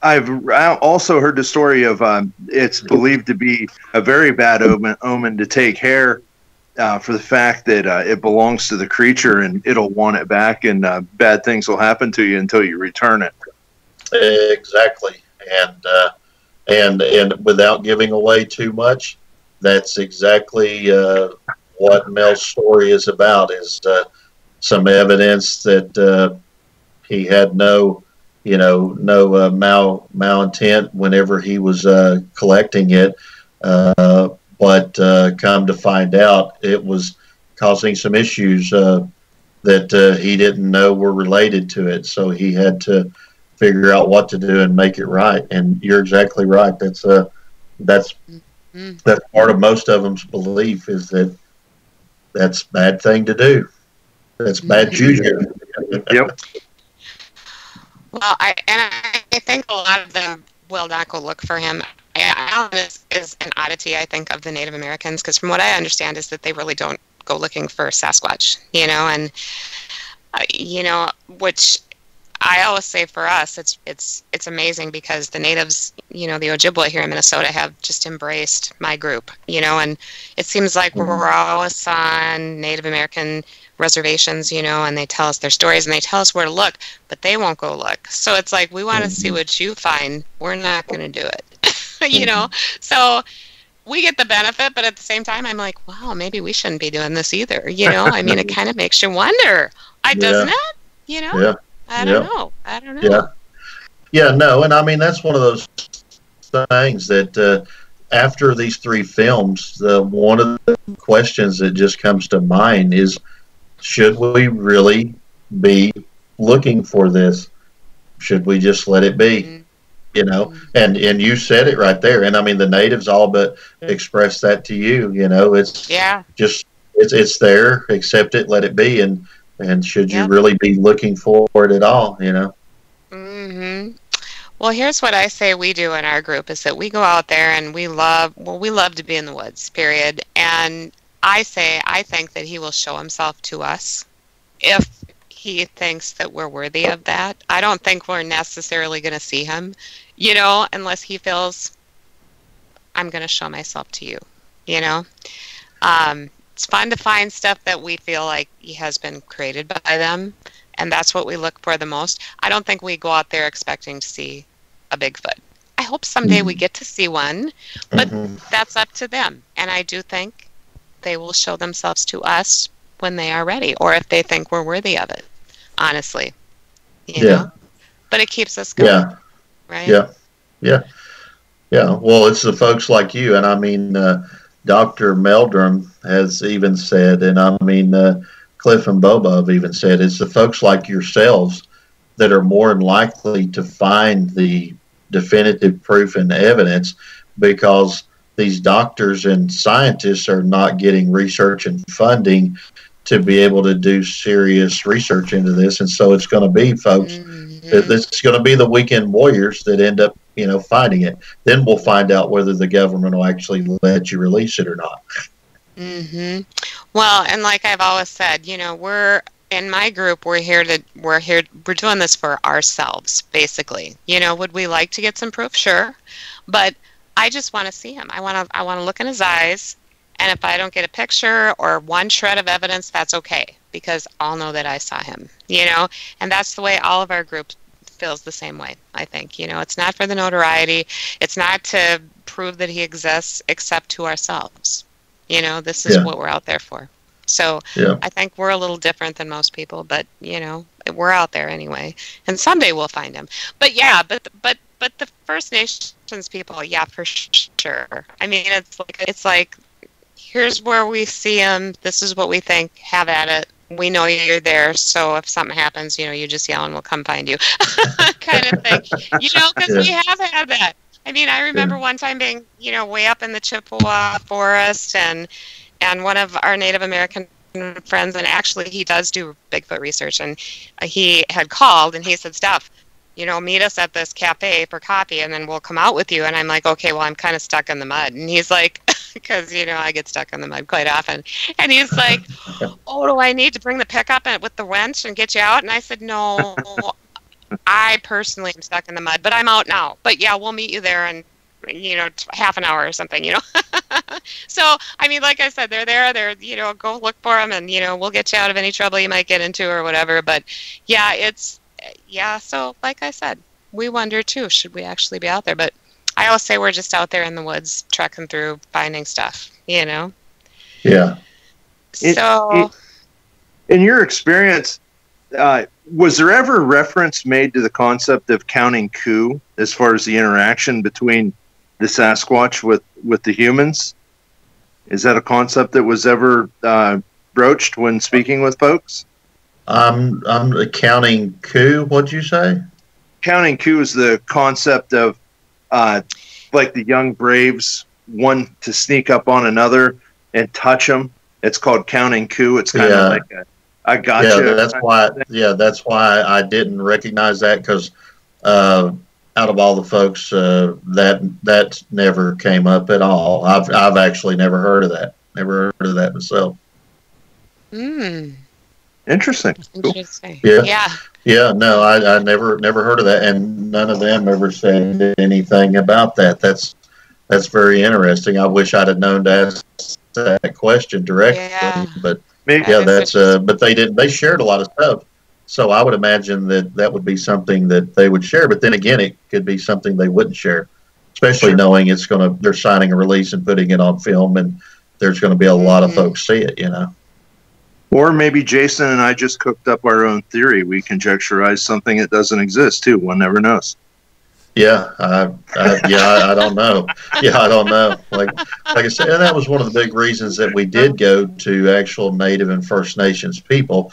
I've also heard the story of it's believed to be a very bad omen to take hair, for the fact that it belongs to the creature and it'll want it back, and bad things will happen to you until you return it. Exactly, and without giving away too much, that's exactly what Mel's story is about. Is some evidence that he had no malintent whenever he was collecting it, but come to find out, it was causing some issues that he didn't know were related to it. So he had to figure out what to do and make it right. And you're exactly right. That's part of most of them's belief, is that that's a bad thing to do. That's bad juju. Yep. Well, I think a lot of them will not go look for him. Alan is an oddity, I think, of the Native Americans, because from what I understand is that they really don't go looking for Sasquatch, and which I always say for us, it's amazing, because the natives, the Ojibwa here in Minnesota have just embraced my group, and it seems like we're always on Native American reservations, and they tell us their stories and they tell us where to look, but they won't go look. So it's like, we want to see what you find. We're not going to do it, So we get the benefit, but at the same time, I'm like, wow, maybe we shouldn't be doing this either. I mean, it kind of makes you wonder, doesn't it? Yeah. I don't know. Yeah, no, and I mean, that's one of those things that after these three films, one of the questions that just comes to mind is, should we really be looking for this? Should we just let it be? And you said it right there. And I mean, the natives all but expressed that to you. It's just it's there. Accept it. Let it be. And should you really be looking for it at all? Well, here's what I say we do in our group, is that we go out there and we love to be in the woods, period. And I think that he will show himself to us if he thinks that we're worthy of that. I don't think we're necessarily going to see him, unless he feels, I'm going to show myself to you, It's fun to find stuff that we feel like he has been created by them, and that's what we look for the most. I don't think we go out there expecting to see a Bigfoot. I hope someday we get to see one, but that's up to them. And I do think they will show themselves to us when they are ready, or if they think we're worthy of it, honestly. you know, but it keeps us going, right? Yeah. Well, it's the folks like you, and I mean, Dr. Meldrum has even said, and I mean, Cliff and Boba have even said, it's the folks like yourselves that are more than likely to find the definitive proof and evidence, because these doctors and scientists are not getting research and funding to be able to do serious research into this. And so it's going to be folks, it's going to be the weekend warriors that end up, finding it. Then we'll find out whether the government will actually let you release it or not. Well, and like I've always said, we're in my group, we're doing this for ourselves, basically. Would we like to get some proof? Sure. But I just want to see him. I want to look in his eyes. And if I don't get a picture or one shred of evidence, that's okay, because I'll know that I saw him, and that's the way all of our group feels the same way, I think. It's not for the notoriety. It's not to prove that he exists, except to ourselves. This is what we're out there for. So I think we're a little different than most people, but, we're out there anyway. And someday we'll find him. But but the First Nations people, for sure. I mean, it's like, here's where we see them. This is what we think. Have at it. We know you're there. So if something happens, you just yell and we'll come find you, kind of thing. Because we have had that. I mean, I remember one time being, way up in the Chippewa forest, and one of our Native American friends, and actually he does do Bigfoot research, and he had called and he said, Steph, meet us at this cafe for coffee, and then we'll come out with you. And I'm like, okay, well, I'm kind of stuck in the mud. And he's like, because, I get stuck in the mud quite often. And he's like, oh, do I need to bring the pickup with the winch and get you out? And I said, no, I personally am stuck in the mud, but I'm out now. But yeah, we'll meet you there in, half an hour or something, So, I mean, like I said, they're there. They're, go look for them, and, we'll get you out of any trouble you might get into or whatever. But so like I said, we wonder too, should we actually be out there? But I always say we're just out there in the woods, trekking through, finding stuff, Yeah. So, in your experience, was there ever reference made to the concept of counting coup as far as the interaction between the Sasquatch with the humans? Is that a concept that was ever broached when speaking with folks? I'm counting coup. What'd you say? Counting coup is the concept of like the young braves, one to sneak up on another and touch them. It's called counting coup. It's kind of like I got you. That's why I didn't recognize that, because out of all the folks, that never came up at all. I've actually never heard of that. Never heard of that myself. Interesting. Cool. Yeah. No, I never heard of that, and none of them ever said anything about that. That's very interesting. I wish I'd have known to ask that question directly, but but they didn't. They shared a lot of stuff, so I would imagine that would be something that they would share. But then again, it could be something they wouldn't share, especially knowing they're signing a release and putting it on film, and there's going to be a lot of folks see it. Or maybe Jason and I just cooked up our own theory. We conjecturized something that doesn't exist too. One never knows. Yeah, I don't know. Yeah, I don't know. Like I said, and that was one of the big reasons that we did go to actual Native and First Nations people,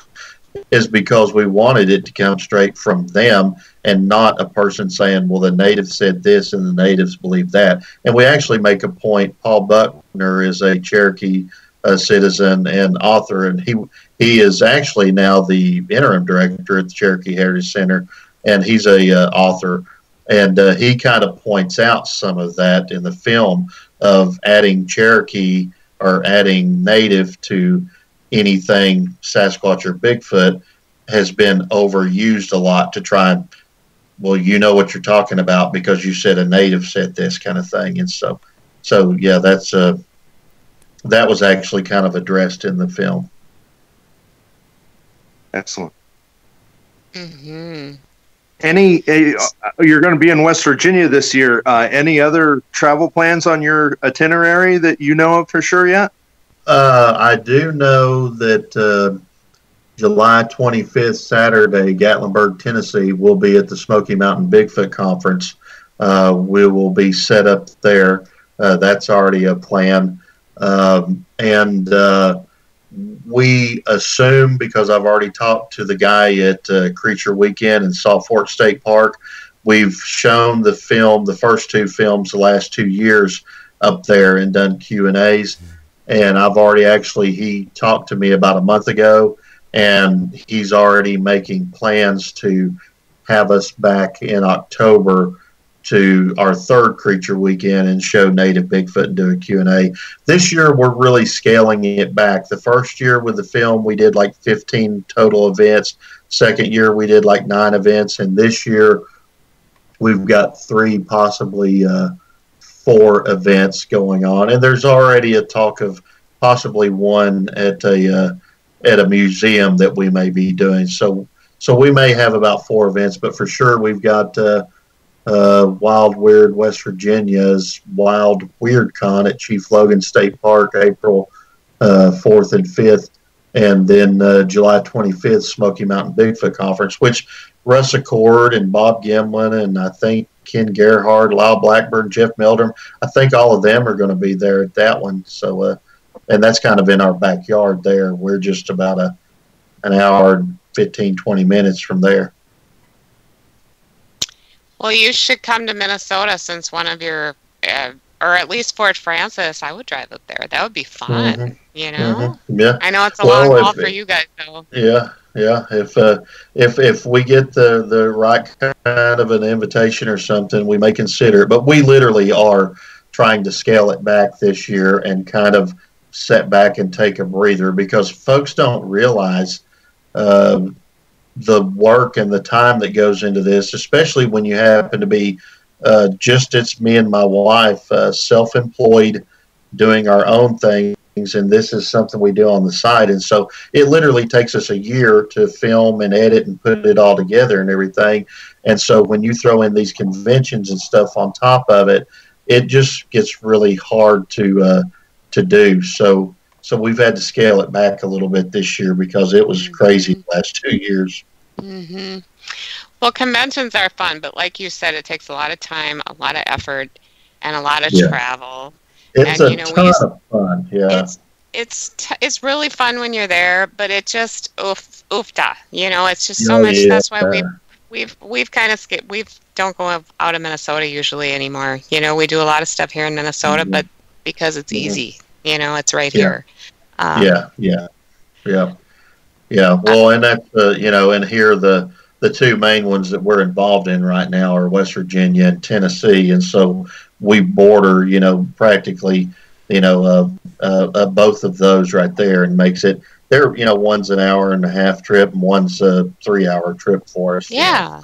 is because we wanted it to come straight from them and not a person saying, well, the native said this and the natives believe that. And we actually make a point. Paul Buckner is a Cherokee citizen and author, and he is actually now the interim director at the Cherokee Heritage Center, and he's a author. And he kind of points out some of that in the film of adding Cherokee or adding Native to anything Sasquatch or Bigfoot has been overused a lot to try and, well, you know what you're talking about because you said a Native said this kind of thing. And so yeah, that was actually kind of addressed in the film. Excellent. Mm-hmm. You're going to be in West Virginia this year. Any other travel plans on your itinerary that you know of for sure yet? I do know that July 25th, Saturday, Gatlinburg, Tennessee, we'll be at the Smoky Mountain Bigfoot Conference. We will be set up there. That's already a plan. And we assume, because I've already talked to the guy at Creature Weekend in Salt Fork State Park, we've shown the film, the first two films, the last 2 years up there and done Q&As. And I've already he talked to me about a month ago, and he's already making plans to have us back in October to our third Creature Weekend and show Native Bigfoot and do a Q&A. This year, we're really scaling it back. The first year with the film, we did like 15 total events. Second year, we did like 9 events. And this year, we've got 3, possibly 4 events going on. And there's already a talk of possibly one at a museum that we may be doing. So we may have about 4 events, but for sure, we've got Wild Weird West Virginia's Wild Weird Con at Chief Logan State Park, April 4th and 5th, and then July 25th, Smoky Mountain Bigfoot Conference, which Russ Accord and Bob Gimlin and I think Ken Gerhard, Lyle Blackburn, Jeff Meldrum, I think all of them are going to be there at that one. So, and that's kind of in our backyard there. We're just about an hour and 15, 20 minutes from there. Well, you should come to Minnesota since one of your, or at least Fort Francis. I would drive up there. That would be fun, you know? Yeah. I know it's a long haul for you guys, though. Yeah. If we get the right kind of an invitation or something, we may consider it. But we literally are trying to scale it back this year and kind of set back and take a breather, because folks don't realize the work and the time that goes into this, especially when you happen to be it's me and my wife, self-employed, doing our own things, and this is something we do on the side. And so it literally takes us a year to film and edit and put it all together and everything. And so when you throw in these conventions and stuff on top of it, it just gets really hard to do. So we've had to scale it back a little bit this year because it was crazy the last 2 years. Mm-hmm. Well, conventions are fun, but like you said, it takes a lot of time, a lot of effort, and a lot of travel. It's a ton of fun. Yeah, it's really fun when you're there, but it just oofta. You know, it's just so much. That's why we've kind of skipped. We don't go out of Minnesota usually anymore. You know, we do a lot of stuff here in Minnesota, but because it's easy. You know, it's right here. Yeah. Well, and that's and here the 2 main ones that we're involved in right now are West Virginia and Tennessee, and so we border, practically, both of those right there, and makes it one's an hour and a half trip and one's a 3-hour trip for us. Yeah,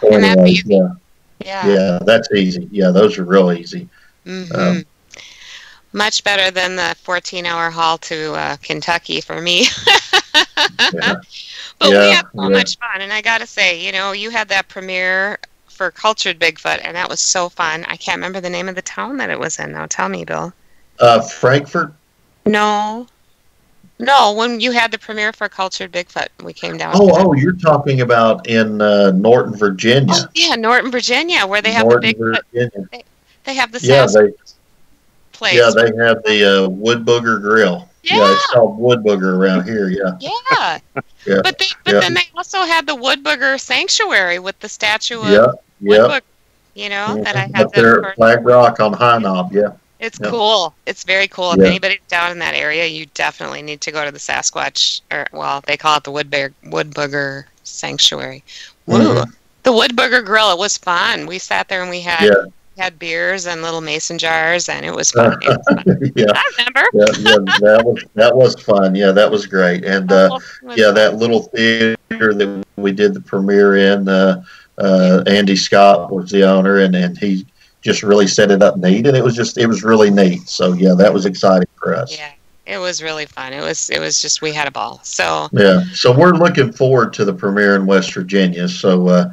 So and that's anyway, easy. Yeah, that's easy. Yeah, those are real easy. Mm-hmm. Much better than the 14-hour haul to Kentucky for me. But we had so much fun, and I gotta say, you had that premiere for Cultured Bigfoot, and that was so fun. I can't remember the name of the town that it was in now. Tell me, Bill. Frankfurt? No, when you had the premiere for Cultured Bigfoot, we came down. Oh, you're talking about in Norton, Virginia. Oh, yeah, Norton, Virginia, where they have the Bigfoot. They have the Sasquatch place. Yeah, they have the Wood Booger Grill. Yeah, it's called Wood Booger around here. Yeah. But then they also had the Wood Booger Sanctuary with the statue of Wood Booger. That I had up there at Flag Rock on High Knob. Yeah. It's cool. It's very cool. If anybody's down in that area, you definitely need to go to the Sasquatch, they call it the Wood Booger Sanctuary. Woo. The Wood Booger Grill. It was fun. We sat there and we had beers and little mason jars, and it was fun. I remember. That was fun. Yeah, that was great. And that little theater that we did the premiere in, Andy Scott was the owner, and he just really set it up neat, and it was really neat. So that was exciting for us. Yeah, it was really fun. It was just, we had a ball. So so we're looking forward to the premiere in West Virginia. So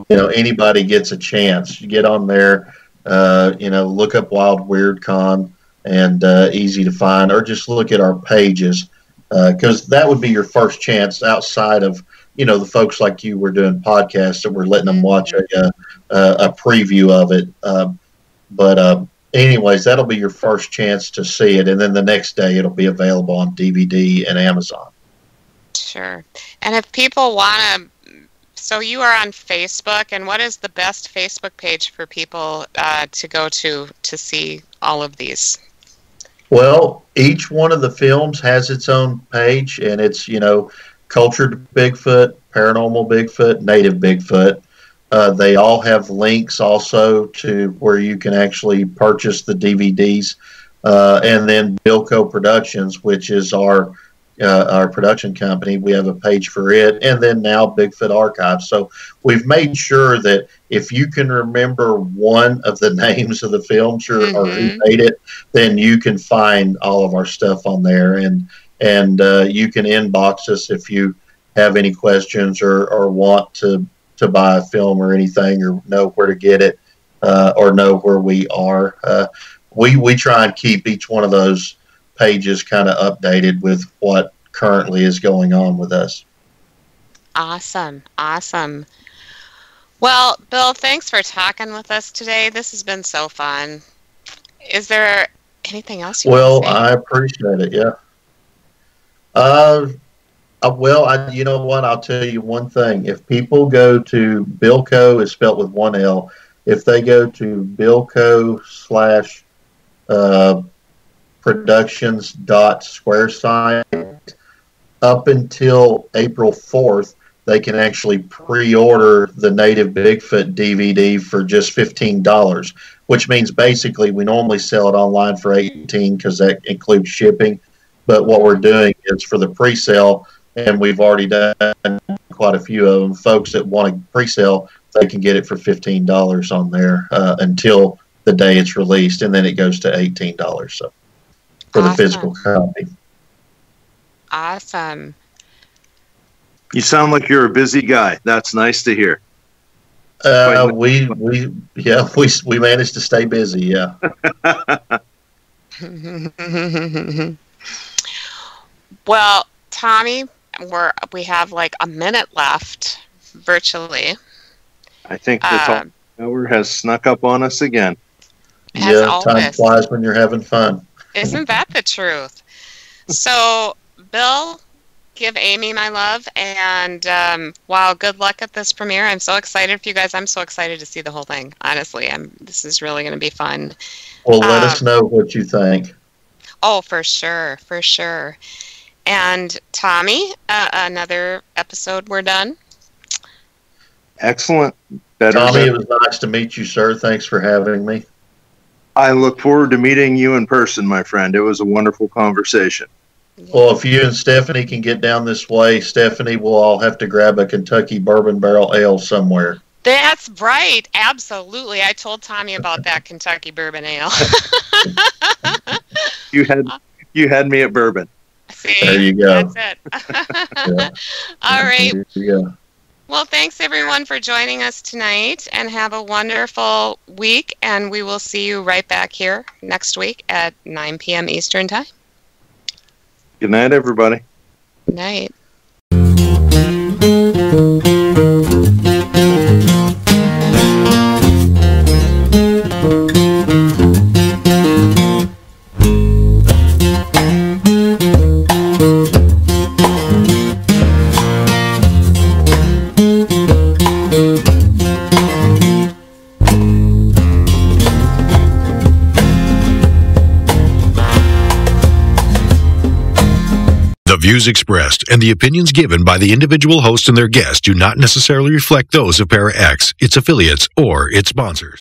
anybody gets a chance, you get on there, look up Wild Weird Con, and easy to find, or just look at our pages. because that would be your first chance outside of, the folks like you were doing podcasts that we're letting them watch a preview of it. But anyways, that'll be your first chance to see it. And then the next day it'll be available on DVD and Amazon. Sure. And if people want to, so you are on Facebook, and what is the best Facebook page for people to go to see all of these? Well, each one of the films has its own page, and it's, Cultured Bigfoot, Paranormal Bigfoot, Native Bigfoot. They all have links also to where you can actually purchase the DVDs. And then Bilco Productions, which is our production company, we have a page for it. And then now Bigfoot Archive. So we've made sure that if you can remember one of the names of the films or who made it, then you can find all of our stuff on there. And you can inbox us if you have any questions or want to buy a film or anything, or know where to get it, or know where we are. We try and keep each one of those pages kind of updated with what currently is going on with us. Awesome. Well, Bill, thanks for talking with us today. This has been so fun. Is there anything else you want to say? I appreciate it. Yeah. You know what? I'll tell you one thing. If people go to Bilco, it's spelled with one L. If they go to Bilco /productions.squaresite, up until April 4th, they can actually pre-order the Native Bigfoot DVD for just $15, which means basically we normally sell it online for $18 because that includes shipping. But what we're doing is for the pre-sale, and we've already done quite a few of them, folks that want to pre-sale, they can get it for $15 on there until the day it's released, and then it goes to $18 for the physical copy. Awesome. You sound like you're a busy guy. That's nice to hear. We managed to stay busy. Yeah. Well, Tommy, we have like a minute left virtually. I think the hour has snuck up on us again. Time flies when you're having fun. Isn't that the truth? So, Bill, give Amy my love, and wow, good luck at this premiere. I'm so excited for you guys. I'm so excited to see the whole thing. Honestly, this is really going to be fun. Well, let us know what you think. Oh, for sure. And Tommy, another episode, we're done. Excellent. Tommy, it was nice to meet you, sir. Thanks for having me. I look forward to meeting you in person, my friend. It was a wonderful conversation. Well, if you and Stephanie can get down this way, Stephanie, we'll all have to grab a Kentucky Bourbon Barrel Ale somewhere. That's right. Absolutely. I told Tommy about that Kentucky Bourbon Ale. You had me at bourbon. See, there you go. That's it. Yeah. All right. There you go. Well, thanks everyone for joining us tonight, and have a wonderful week, and we will see you right back here next week at 9 p.m. Eastern Time. Good night, everybody. Good night. The views expressed and the opinions given by the individual host and their guests do not necessarily reflect those of ParaX, its affiliates, or its sponsors.